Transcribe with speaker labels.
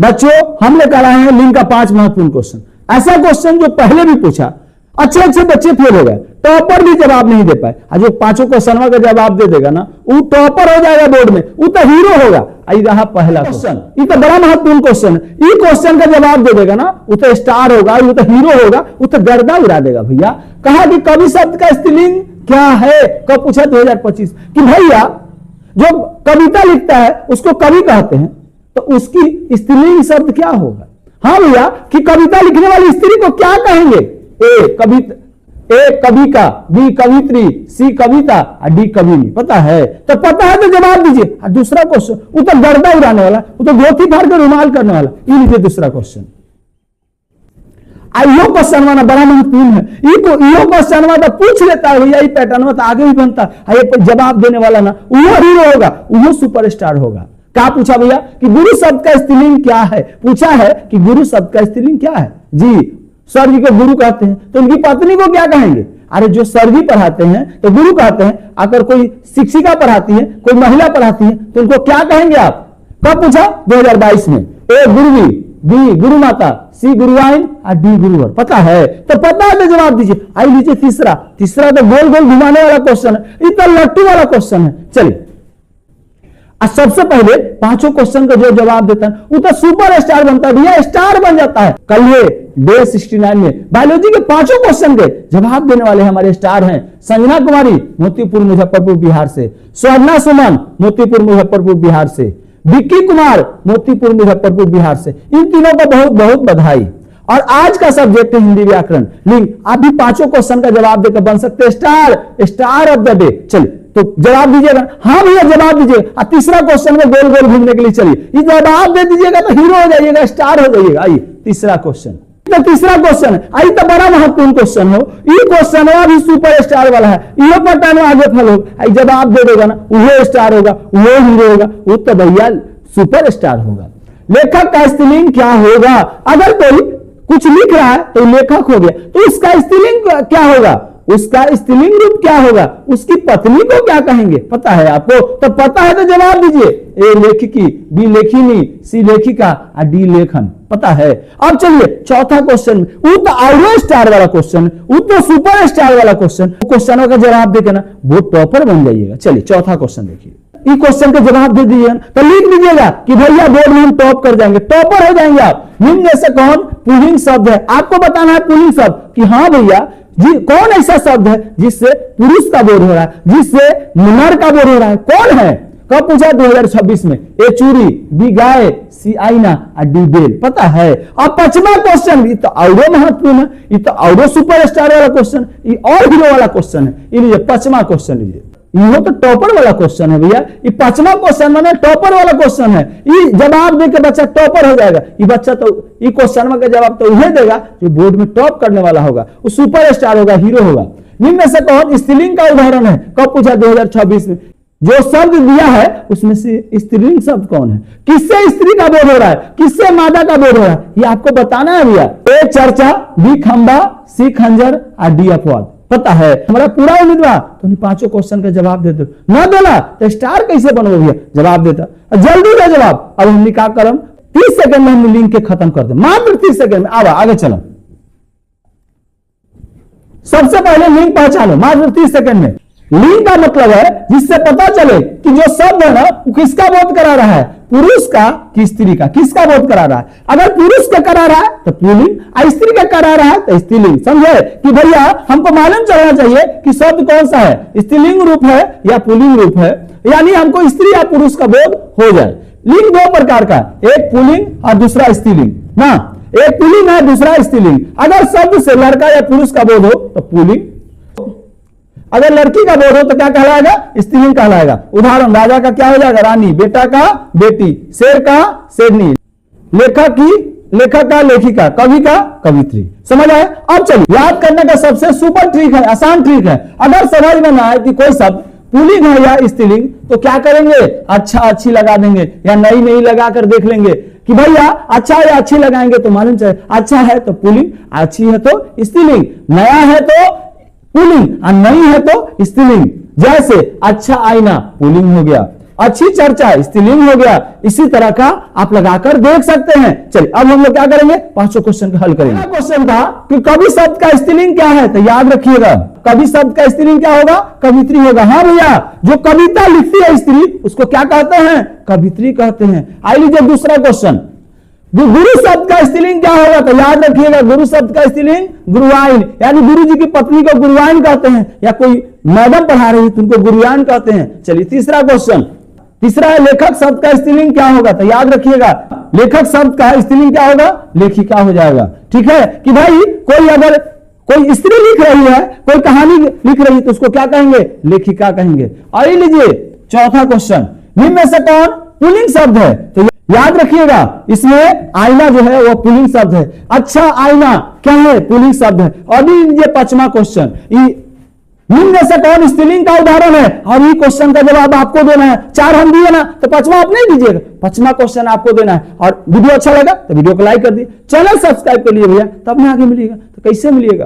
Speaker 1: बच्चों हम लेकर आए हैं लिंग का 5 महत्वपूर्ण क्वेश्चन। ऐसा क्वेश्चन जो पहले भी पूछा, अच्छे अच्छे बच्चे फेल हो गए, टॉपर भी जवाब नहीं दे पाए। आज जो 5 क्वेश्चन का जवाब दे देगा ना, वो टॉपर हो जाएगा बोर्ड में, वो तो हीरो होगा। आई रहा पहला क्वेश्चन, ये तो बड़ा महत्वपूर्ण क्वेश्चन है। ये क्वेश्चन का जवाब दे देगा ना, वो तो स्टार होगा, वो तो हीरो होगा, वो तो गर्दा उड़ा देगा। भैया कहा कि कवि शब्द का स्त्रीलिंग क्या है, कब पूछा 2025 कि भैया जो कविता लिखता है उसको कवि कहते हैं, तो उसकी स्त्रीलिंग शब्द क्या होगा। हाँ भैया कि कविता लिखने वाली स्त्री को क्या कहेंगे, ए कवि का, बी कवित्री, सी कविता और डी कविनी। पता है तो पता है तो जवाब दीजिए। और दूसरा क्वेश्चन, वो तो गर्दा उड़ाने वाला, वो तो गोथी फाड़ कर रुमाल करने वाला। ये लीजिए दूसरा क्वेश्चन। यो क्वेश्चन वाला बड़ा महत्वपूर्ण है। यो क्वेश्चन वाला पूछ लेता है भैया, ये पैटर्न में तो आगे भी बनता है। ये जवाब देने वाला ना वो हीरो होगा, वो सुपरस्टार होगा। क्या पूछा भैया कि गुरु शब्द का स्त्रीलिंग क्या है, पूछा है कि गुरु शब्द का स्त्रीलिंग क्या है। जी सर जी को गुरु कहते हैं, तो उनकी पत्नी को क्या कहेंगे। अरे जो सर जी पढ़ाते हैं तो गुरु कहते हैं, अगर कोई शिक्षिका पढ़ाती है, कोई महिला पढ़ाती है, तो उनको क्या कहेंगे आप। कब पूछा 2022 में। ए गुरुवी, बी गुरु माता, सी गुरुवाइन और डी गुरुवर। पता है तो पता है तो जवाब दीजिए। आई लीजिए तीसरा तो गोल गोल घुमाने वाला क्वेश्चन है, इतना लट्टू वाला क्वेश्चन है। चलिए सबसे पहले 5 क्वेश्चन का जो जवाब देता है वो तो सुपर स्टार बनता है भैया, स्टार बन जाता है। कल ये डे 69 में बायोलॉजी के 5 क्वेश्चन के जवाब देने वाले हमारे स्टार हैं संजना कुमारी मोतीपुर मुजफ्फरपुर बिहार से, स्वर्णा सुमन मोतीपुर मुजफ्फरपुर बिहार से, विक्की कुमार मोतीपुर मुजफ्फरपुर बिहार से। इन तीनों को बहुत बहुत बधाई। और आज का सब्जेक्ट है हिंदी व्याकरण लिंग। आप भी 5 क्वेश्चन का जवाब देकर बन सकते हैं स्टार ऑफ द डे। चलिए तो जवाब दीजिएगा। हाँ भैया जवाब दीजिएगा। तीसरा क्वेश्चन में गोल गोल घूमने के लिए चलिए, ये जवाब दे दीजिएगा तो हीरो हो जाइएगा, स्टार हो जाइएगा। आइए तीसरा क्वेश्चन, तो तीसरा क्वेश्चन है, आई तो बड़ा महत्वपूर्ण क्वेश्चन हो। ये क्वेश्चन है अभी सुपर स्टार वाला है, ये पता नहीं आगे फल होगा। आई जवाब दे देगा ना, वो स्टार होगा, वो हीरो होगा, वो तो भैया सुपर स्टार होगा। लेखक का स्त्रीलिंग क्या होगा। अगर कोई कुछ लिख रहा है तो लेखक हो गया, तो उसका स्त्रीलिंग क्या होगा, उसका स्त्रीलिंग रूप क्या होगा, उसकी पत्नी को क्या कहेंगे। पता है आपको तो पता है तो जवाब दीजिए। ए लेखिकी, बी लेखिनी, सी लेखिका और डी लेखन। पता है। अब चलिए चौथा क्वेश्चन में, वो तो आउरो स्टार वाला क्वेश्चन, वो तो सुपर स्टार वाला क्वेश्चन का जवाब देके ना वो टॉपर बन जाइएगा। चलिए चौथा क्वेश्चन देखिए, इस क्वेश्चन का जवाब दे दीजिए तो लिख दीजिएगा कि भैया बोर्ड में हम टॉप कर जाएंगे, टॉपर हो जाएंगे आप। निम्न में से कौन पुल्लिंग शब्द है, आपको बताना है पुल्लिंग शब्द कि हाँ भैया जी कौन ऐसा शब्द है जिससे पुरुष का बोध हो रहा है, जिससे नर का बोध हो रहा है, कौन है। कब पूछा 2026 में। ए चूरी, बी गाय, सी आईना और डी बेल। पता है। अब 5वां क्वेश्चन, ये तो और महत्वपूर्ण है, ये तो और सुपरस्टार वाला क्वेश्चन, ये और हीरो वाला क्वेश्चन है। ये लीजिए 5वां क्वेश्चन लीजिए, ये तो टॉपर वाला क्वेश्चन है भैया। ये 5वां क्वेश्चन माने टॉपर वाला क्वेश्चन है। ये जवाब देकर बच्चा टॉपर हो जाएगा। ये बच्चा तो ये क्वेश्चन का जवाब तो वही देगा जो बोर्ड में टॉप करने वाला होगा, वो सुपर स्टार होगा, हीरो होगा। निम्न में से कौन स्त्रीलिंग का उदाहरण है। कब पूछा 2026 में। जो शब्द दिया है उसमें से स्त्रीलिंग शब्द कौन है, किससे स्त्री का बोध हो रहा है, किससे मादा का बोध हो रहा है, ये आपको बताना है भैया। ए चर्चा, बी खंबा, सी खंजर और डी अपवाद। पता है हमारा पूरा उम्मीदवार तो 5 क्वेश्चन का जवाब दे दो। ना देना तो स्टार कैसे बनोगे भैया, जवाब देता जल्दी दे जवाब। अब हम क्या करम 30 सेकंड में हम लिंक के खत्म कर दे, मात्र 30 सेकंड में। आगे चलो, सबसे पहले लिंक पहचानो मात्र 30 सेकंड में। लिंक का मतलब है जिससे पता चले कि जो शब्द है ना वो किसका बोध करा रहा है, पुरुष का कि स्त्री का, किसका बोध करा रहा है। अगर पुरुष का करा रहा है तो पुल्लिंग, और स्त्री का करा रहा है तो स्त्रीलिंग। समझे कि भैया हमको मालूम चलना चाहिए कि शब्द कौन सा है, स्त्रीलिंग रूप है या पुल्लिंग रूप है, यानी हमको स्त्री या पुरुष का बोध हो जाए। लिंग 2 प्रकार का, एक पुल्लिंग और दूसरा स्त्रीलिंग ना। एक पुल्लिंग है, दूसरा स्त्रीलिंग। अगर शब्द से लड़का या पुरुष का बोध हो तो पुल्लिंग, अगर लड़की का बोध हो तो क्या कहलाएगा, स्त्रीलिंग कहलाएगा। उदाहरण, राजा का क्या हो जाएगा, रानी, बेटा का बेटी, शेर का शेरनी, लेखक की लेखक का लेखिका, कवि का कवित्री। समझ आए। अब चलिए याद करने का सबसे सुपर ट्रिक है, आसान ट्रिक है। अगर समझ में ना आए कि कोई शब्द पुल्लिंग है या स्त्रीलिंग तो क्या करेंगे, अच्छा अच्छी लगा देंगे या नई नई लगा कर देख लेंगे कि भैया अच्छा या अच्छी लगाएंगे तो मालूम चले। अच्छा है तो पुल्लिंग, अच्छी है तो स्त्रीलिंग, नया है तो पुल्लिंग और नहीं है तो स्त्रीलिंग। जैसे अच्छा आईना पुल्लिंग हो गया, अच्छी चर्चा, स्त्रीलिंग हो गया। इसी तरह का आप लगाकर देख सकते हैं। चलिए अब हम लोग क्या करेंगे, पांचों क्वेश्चन का हल करेंगे। क्वेश्चन था कि कवि शब्द का स्त्रीलिंग क्या है, तो याद रखिएगा कवि शब्द का स्त्रीलिंग क्या होगा, कवित्री होगा। हाँ भैया, जो कविता लिखती है स्त्री उसको क्या कहते हैं, कवित्री कहते हैं। आइए लीजिए दूसरा क्वेश्चन, गुरु शब्द का स्त्रीलिंग क्या होगा, तो याद रखिएगा गुरु शब्द का स्त्रीलिंग गुरुवाइन, यानी गुरु जी की पत्नी को गुरुवाइन कहते हैं, या कोई मैडम पढ़ा रही है तो उनको गुरुवाइन कहते हैं। चलिए तीसरा क्वेश्चन, तीसरा है लेखक शब्द का स्त्रीलिंग क्या होगा, तो याद रखिएगा लेखक शब्द का स्त्रीलिंग क्या होगा, लेखिका हो जाएगा। ठीक है कि भाई कोई अगर कोई स्त्री लिख रही है, कोई कहानी लिख रही है तो उसको क्या कहेंगे, लेखिका कहेंगे। आइए लीजिए चौथा क्वेश्चन, निम्न में से कौन पुल्लिंग शब्द है, तो याद रखिएगा इसमें आईना जो है वो पुल्लिंग शब्द है। अच्छा आईना क्या है, पुल्लिंग शब्द है। और ये पांचवा क्वेश्चन, निम्न में से कौन स्त्रीलिंग का उदाहरण है, और ये क्वेश्चन का जवाब आपको देना है। चार हम दिए ना, तो पांचवा आप नहीं दीजिएगा, पांचवा क्वेश्चन आपको देना है। और वीडियो अच्छा लगा तो वीडियो को लाइक कर दिए, चैनल सब्सक्राइब कर लिए भैया, तब में आगे मिलेगा। तो कैसे मिलेगा,